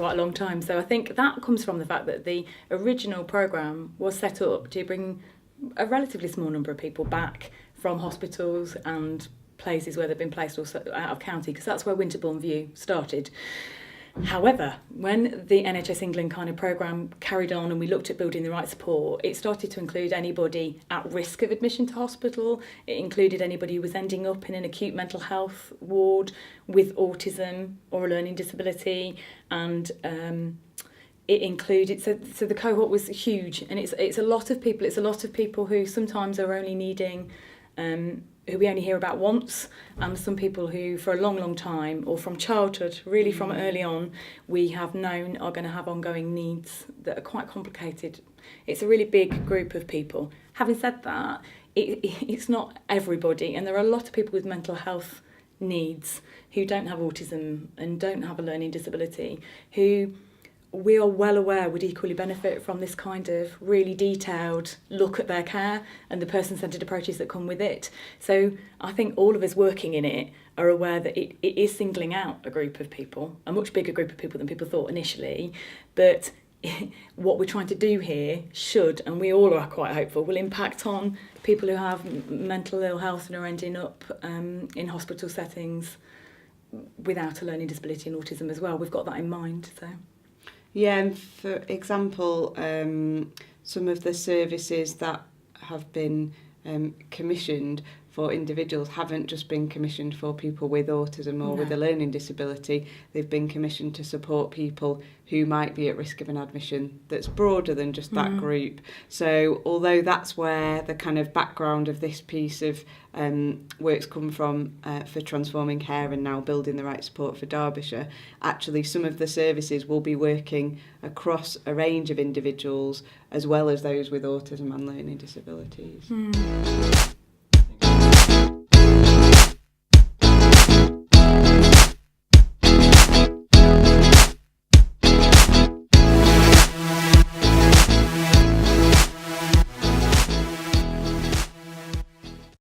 quite a long time. So I think that comes from the fact that the original programme was set up to bring a relatively small number of people back from hospitals and places where they've been placed also out of county, because that's where Winterbourne View started. However, when the NHS England kind of programme carried on and we looked at building the right support, it started to include anybody at risk of admission to hospital. It included anybody who was ending up in an acute mental health ward with autism or a learning disability, and it included, so the cohort was huge, and it's a lot of people. It's a lot of people who sometimes are only needing who we only hear about once, and some people who for a long, long time, or from childhood, really from early on, we have known are going to have ongoing needs that are quite complicated. It's a really big group of people. Having said that, it's not everybody, and there are a lot of people with mental health needs who don't have autism and don't have a learning disability, who we are well aware would equally benefit from this kind of really detailed look at their care and the person-centred approaches that come with it. So I think all of us working in it are aware that it is singling out a group of people, a much bigger group of people than people thought initially, but what we're trying to do here should, and we all are quite hopeful, will impact on people who have mental ill health and are ending up in hospital settings without a learning disability and autism as well. We've got that in mind, so... Yeah, and for example, some of the services that have been commissioned for individuals haven't just been commissioned for people with autism or with a learning disability. They've been commissioned to support people who might be at risk of an admission that's broader than just that group. So although that's where the kind of background of this piece of work's come from for transforming care and now building the right support for Derbyshire, actually some of the services will be working across a range of individuals as well as those with autism and learning disabilities.